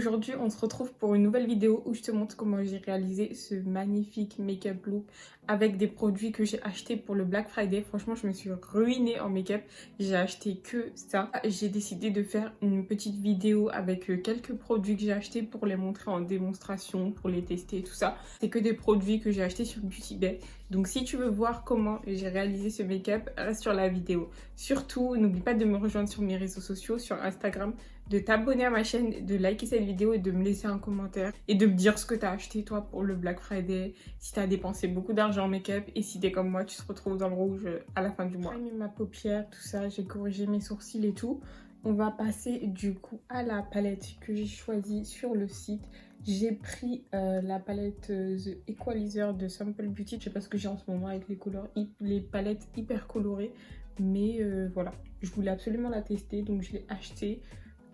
Aujourd'hui, on se retrouve pour une nouvelle vidéo où je te montre comment j'ai réalisé ce magnifique make-up look avec des produits que j'ai achetés pour le Black Friday. Franchement, je me suis ruinée en make-up. J'ai acheté que ça. J'ai décidé de faire une petite vidéo avec quelques produits que j'ai achetés pour les montrer en démonstration, pour les tester et tout ça. C'est que des produits que j'ai achetés sur Beauty Bay. Donc si tu veux voir comment j'ai réalisé ce make-up, reste sur la vidéo. Surtout, n'oublie pas de me rejoindre sur mes réseaux sociaux, sur Instagram, de t'abonner à ma chaîne, de liker cette vidéo et de me laisser un commentaire et de me dire ce que tu as acheté toi pour le Black Friday, si tu as dépensé beaucoup d'argent en make-up et si t'es comme moi, tu te retrouves dans le rouge à la fin du mois. J'ai mis ma paupière, tout ça, j'ai corrigé mes sourcils et tout. On va passer du coup à la palette que j'ai choisie sur le site. J'ai pris la palette The Equalizer de Simple Beauty. Je sais pas ce que j'ai en ce moment avec les couleurs, les palettes hyper colorées. Mais voilà, je voulais absolument la tester donc je l'ai achetée.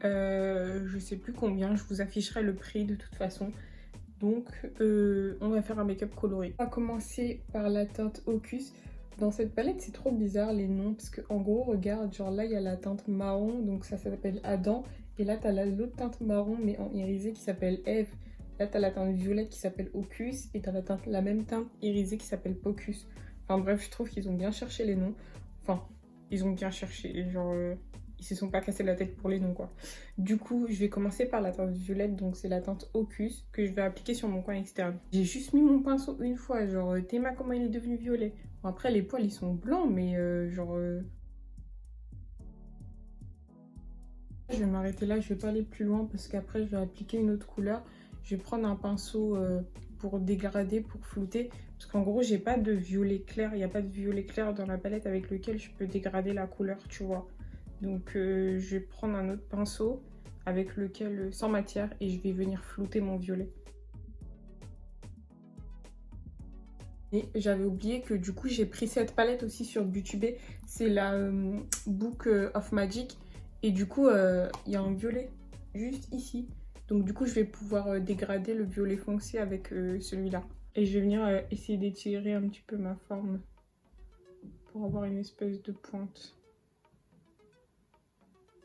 Je sais plus combien, je vous afficherai le prix de toute façon. Donc on va faire un make-up coloré. On va commencer par la teinte Hocus. Dans cette palette c'est trop bizarre les noms parce que en gros regarde, genre là il y a la teinte marron, donc ça s'appelle Adam. Et là t'as l'autre teinte marron mais en irisé qui s'appelle Eve. Là t'as la teinte violette qui s'appelle Hocus et t'as la même teinte irisée qui s'appelle Pocus. Enfin bref, je trouve qu'ils ont bien cherché les noms. Enfin, ils ont bien cherché, genre ils se sont pas cassés la tête pour les noms quoi. Du coup, je vais commencer par la teinte violette, donc c'est la teinte Hocus que je vais appliquer sur mon coin externe. J'ai juste mis mon pinceau une fois, genre Théma comment il est devenu violet. Bon, après les poils ils sont blancs mais je vais m'arrêter là, je vais pas aller plus loin parce qu'après je vais appliquer une autre couleur. Je vais prendre un pinceau pour dégrader, pour flouter. Parce qu'en gros, j'ai pas de violet clair. Il n'y a pas de violet clair dans la palette avec lequel je peux dégrader la couleur, tu vois. Donc je vais prendre un autre pinceau avec lequel, sans matière, et je vais venir flouter mon violet. Et j'avais oublié que du coup, j'ai pris cette palette aussi sur Beauty Bay. C'est la Book of Magic. Et du coup, il y a un violet juste ici. Donc du coup, je vais pouvoir dégrader le violet foncé avec celui-là. Et je vais venir essayer d'étirer un petit peu ma forme pour avoir une espèce de pointe.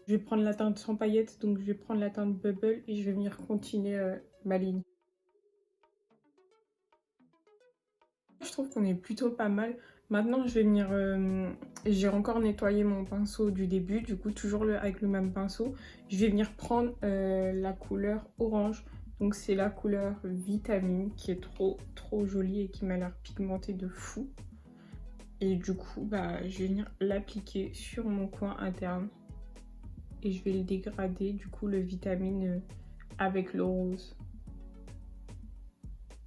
Je vais prendre la teinte sans paillettes, donc je vais prendre la teinte Bubble et je vais venir continuer ma ligne. Je trouve qu'on est plutôt pas mal. Maintenant, je vais venir... j'ai encore nettoyé mon pinceau du début, du coup, toujours avec le même pinceau. Je vais venir prendre la couleur orange. Donc, c'est la couleur Vitamine qui est trop jolie et qui m'a l'air pigmentée de fou. Et du coup, bah, je vais venir l'appliquer sur mon coin interne. Et je vais le dégrader, du coup, le Vitamine avec le rose.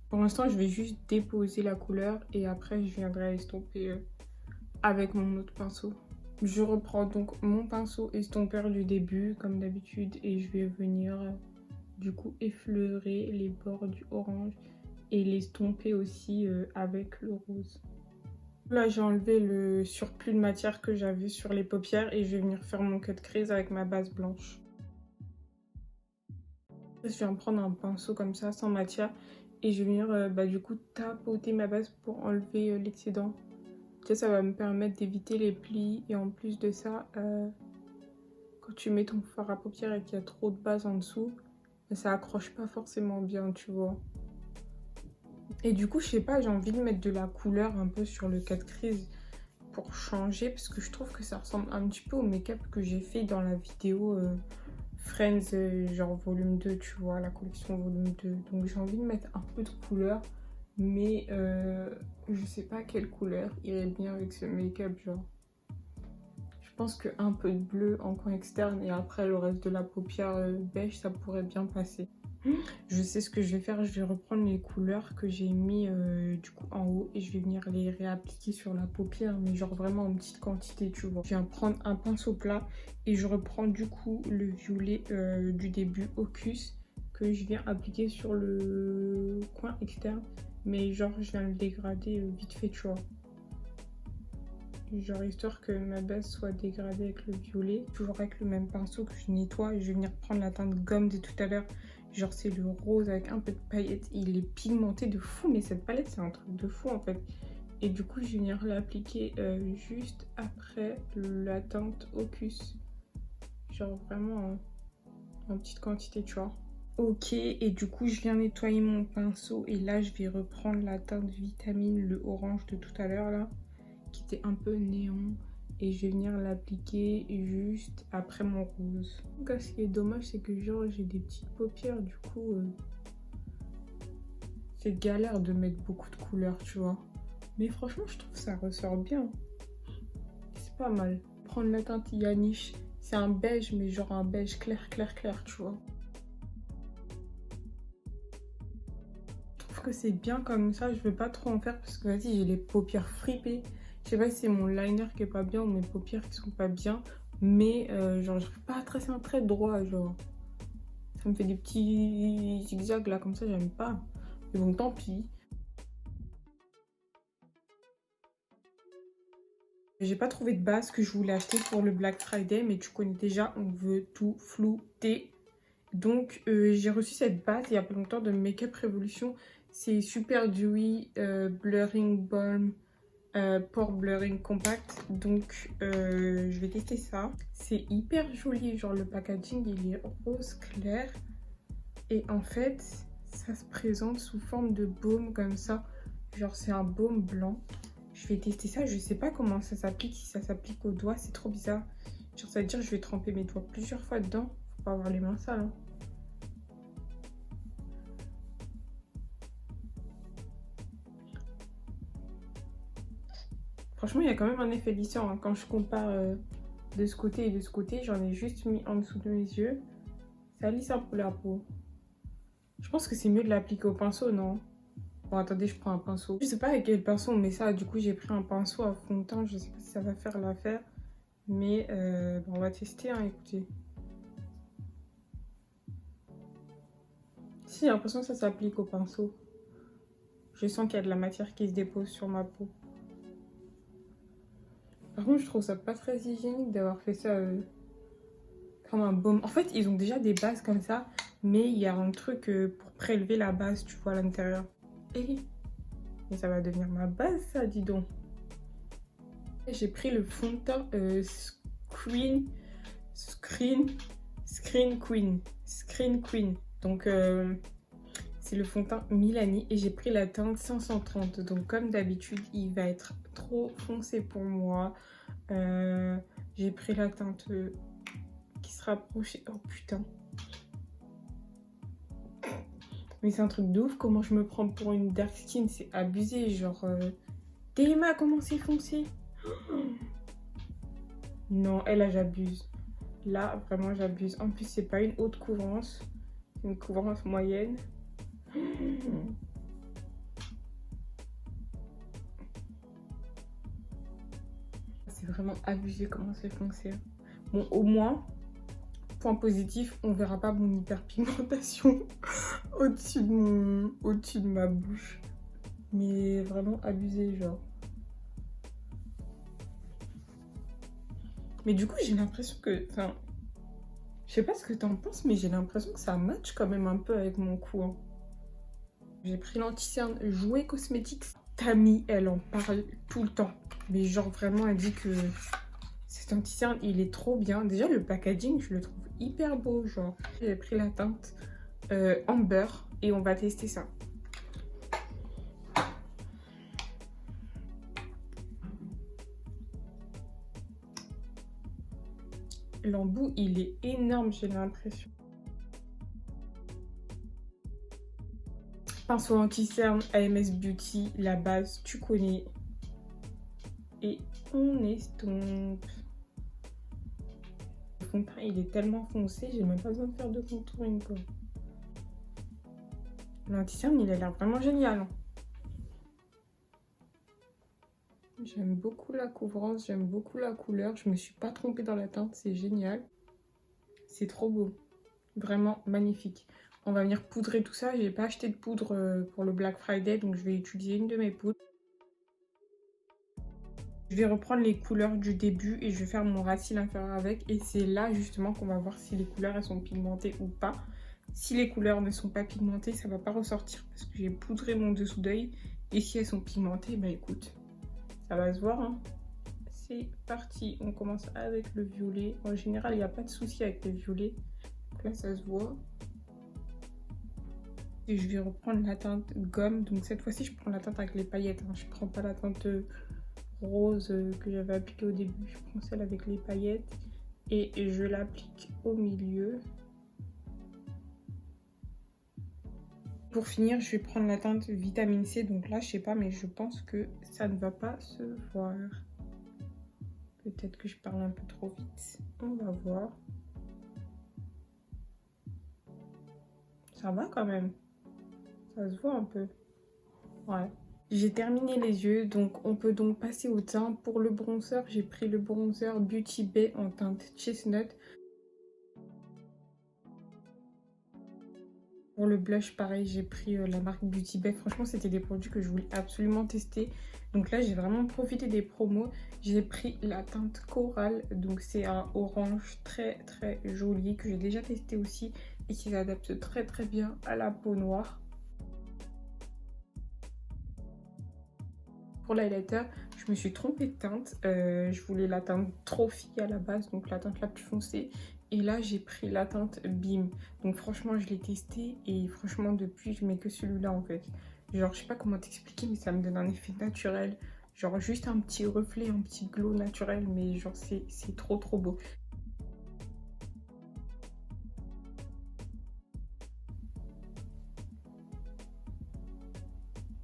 Pour l'instant, je vais juste déposer la couleur et après, je viendrai estomper avec mon autre pinceau. Je reprends donc mon pinceau estompeur du début, comme d'habitude, et je vais venir du coup effleurer les bords du orange et l'estomper aussi avec le rose. Là, j'ai enlevé le surplus de matière que j'avais sur les paupières et je vais venir faire mon cut crease avec ma base blanche. Je viens prendre un pinceau comme ça, sans matière. Et je vais venir du coup tapoter ma base pour enlever l'excédent. Ça va me permettre d'éviter les plis. Et en plus de ça, quand tu mets ton fard à paupières et qu'il y a trop de base en dessous, ça accroche pas forcément bien, tu vois. Et du coup, je sais pas, j'ai envie de mettre de la couleur un peu sur le cut crease pour changer. Parce que je trouve que ça ressemble un petit peu au make-up que j'ai fait dans la vidéo Friends, genre volume 2, tu vois, la collection volume 2. Donc j'ai envie de mettre un peu de couleur, mais je sais pas quelle couleur irait bien avec ce make-up, genre. Je pense qu'un peu de bleu en coin externe et après le reste de la paupière beige, ça pourrait bien passer. Je sais ce que je vais faire, je vais reprendre les couleurs que j'ai mis du coup en haut et je vais venir les réappliquer sur la paupière, mais genre vraiment en petite quantité, tu vois. Je viens prendre un pinceau plat et je reprends du coup le violet du début Hocus que je viens appliquer sur le coin externe, mais genre je viens le dégrader vite fait, tu vois. Genre histoire que ma base soit dégradée avec le violet, toujours avec le même pinceau que je nettoie et je vais venir prendre la teinte gomme de tout à l'heure. Genre c'est le rose avec un peu de paillettes, il est pigmenté de fou, mais cette palette c'est un truc de fou en fait. Et du coup je vais venir l'appliquer juste après la teinte Hocus. Genre vraiment en petite quantité, tu vois. Ok, et du coup, je viens nettoyer mon pinceau. Et là, je vais reprendre la teinte vitamine, le orange de tout à l'heure, là, qui était un peu néon. Et je vais venir l'appliquer juste après mon rose. Donc, ce qui est dommage, c'est que genre, j'ai des petites paupières. Du coup, c'est galère de mettre beaucoup de couleurs, tu vois. Mais franchement, je trouve que ça ressort bien. C'est pas mal. Prendre la teinte Yanish. C'est un beige, mais genre un beige clair, clair, clair, tu vois. Je trouve que c'est bien comme ça. Je veux pas trop en faire parce que, vas-y, j'ai les paupières fripées. Je sais pas si c'est mon liner qui est pas bien ou mes paupières qui sont pas bien. Mais, genre, je n'arrive pas à tracer un trait droit, genre. Ça me fait des petits zigzags là, comme ça, j'aime pas. Mais bon, tant pis. J'ai pas trouvé de base que je voulais acheter pour le Black Friday, mais tu connais déjà, on veut tout flouter. Donc j'ai reçu cette base il y a pas longtemps de Makeup Revolution. C'est Super Dewy Blurring Balm Pore Blurring Compact. Donc je vais tester ça. C'est hyper joli, genre le packaging il est rose clair. Et en fait ça se présente sous forme de baume comme ça. Genre c'est un baume blanc. Je vais tester ça, je sais pas comment ça s'applique, si ça s'applique aux doigts, c'est trop bizarre. Genre ça veut dire que je vais tremper mes doigts plusieurs fois dedans. Faut pas avoir les mains sales, hein. Franchement, il y a quand même un effet lissant, hein. Quand je compare de ce côté et de ce côté, j'en ai juste mis en dessous de mes yeux. Ça lisse un peu la peau. Je pense que c'est mieux de l'appliquer au pinceau, non? Bon, attendez, je prends un pinceau. Je sais pas avec quel pinceau on met ça. Du coup, j'ai pris un pinceau à fond de teint. Je sais pas si ça va faire l'affaire. Mais bon, on va tester, hein, écoutez. Si, j'ai l'impression que ça s'applique au pinceau. Je sens qu'il y a de la matière qui se dépose sur ma peau. Par contre, je trouve ça pas très hygiénique d'avoir fait ça comme un baume. En fait, ils ont déjà des bases comme ça, mais il y a un truc pour prélever la base, tu vois, à l'intérieur. Et ça va devenir ma base, ça, dis donc. J'ai pris le fond de teint Screen Queen. Donc, c'est le fond de teint Milani et j'ai pris la teinte 530. Donc, comme d'habitude, il va être trop foncé pour moi. J'ai pris la teinte qui se rapprochait. Oh putain. Mais c'est un truc de ouf. Comment je me prends pour une dark skin, c'est abusé. Genre, Théma, comment c'est foncé? Non, là, j'abuse. Là, vraiment, j'abuse. En plus, c'est pas une haute couvrance. C'est une couvrance moyenne. C'est vraiment abusé comment c'est foncé. Bon, au moins, point positif, on verra pas mon hyperpigmentation au-dessus de ma bouche. Mais vraiment abusé, genre. Mais du coup, j'ai l'impression que... Enfin, je sais pas ce que t'en penses, mais j'ai l'impression que ça match quand même un peu avec mon cou, hein. J'ai pris l'anti-cerne Jouet Cosmetics. Tammy, elle en parle tout le temps. Mais genre, vraiment, elle dit que cet anti-cerne, il est trop bien. Déjà, le packaging, je le trouve hyper beau, genre. J'ai pris la teinte Amber et on va tester ça. L'embout, il est énorme, j'ai l'impression. Pinceau anti-cerne AMS Beauty, la base, tu connais. Et on estompe. Le fond de teint, il est tellement foncé, j'ai même pas besoin de faire de contouring, quoi. L'anti-cerne, il a l'air vraiment génial, hein. J'aime beaucoup la couvrance, j'aime beaucoup la couleur. Je me suis pas trompée dans la teinte, c'est génial. C'est trop beau. Vraiment magnifique. On va venir poudrer tout ça. J'ai pas acheté de poudre pour le Black Friday, donc je vais utiliser une de mes poudres. Je vais reprendre les couleurs du début et je vais faire mon racine inférieur avec. Et c'est là justement qu'on va voir si les couleurs elles sont pigmentées ou pas. Si les couleurs ne sont pas pigmentées, ça va pas ressortir parce que j'ai poudré mon dessous d'œil. Et si elles sont pigmentées, bah écoute, ça va se voir, hein. C'est parti, on commence avec le violet. En général, il n'y a pas de souci avec les violets. Donc là, ça se voit. Et je vais reprendre la teinte gomme. Donc cette fois-ci, je prends la teinte avec les paillettes, hein. Je prends pas la teinte rose que j'avais appliquée au début. Je prends celle avec les paillettes et je l'applique au milieu. Pour finir, je vais prendre la teinte vitamine C. Donc là, je sais pas, mais je pense que ça ne va pas se voir. Peut-être que je parle un peu trop vite. On va voir. Ça va quand même. Ça se voit un peu. Ouais. J'ai terminé les yeux, donc on peut donc passer au teint. Pour le bronzer, j'ai pris le bronzer Beauty Bay en teinte Chestnut. Pour le blush, pareil, j'ai pris la marque Beauty Bay. Franchement, c'était des produits que je voulais absolument tester. Donc là, j'ai vraiment profité des promos. J'ai pris la teinte Coral. Donc c'est un orange très très joli que j'ai déjà testé aussi et qui s'adapte très très bien à la peau noire. Pour l'highlighter, je me suis trompée de teinte. Je voulais la teinte Trophy à la base, donc la teinte la plus foncée. Et là, j'ai pris la teinte Beam. Donc franchement, je l'ai testé et franchement, depuis, je mets que celui-là en fait. Genre, je sais pas comment t'expliquer, mais ça me donne un effet naturel. Genre, juste un petit reflet, un petit glow naturel, mais genre, c'est trop trop beau.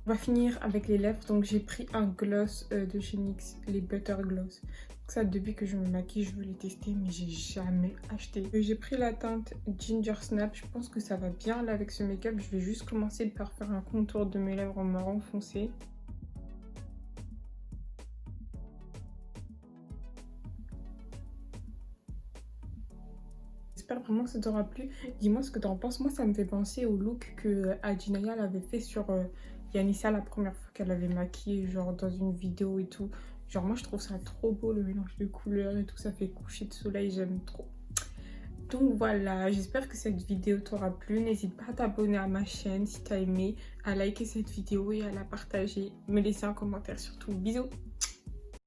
On va finir avec les lèvres, donc j'ai pris un gloss de chez NYX, les Butter Gloss. Donc ça, depuis que je me maquille, je veux les tester, mais j'ai jamais acheté. J'ai pris la teinte Ginger Snap, je pense que ça va bien là avec ce make-up. Je vais juste commencer par faire un contour de mes lèvres en marron foncé. J'espère vraiment que ça t'aura plu. Dis-moi ce que t'en penses. Moi, ça me fait penser au look que Adinaya avait fait sur Yanissa la première fois qu'elle avait maquillé, genre dans une vidéo et tout. Genre, moi, je trouve ça trop beau, le mélange de couleurs et tout. Ça fait coucher de soleil, j'aime trop. Donc voilà, j'espère que cette vidéo t'aura plu. N'hésite pas à t'abonner à ma chaîne si t'as aimé, à liker cette vidéo et à la partager. Me laisser un commentaire surtout. Bisous!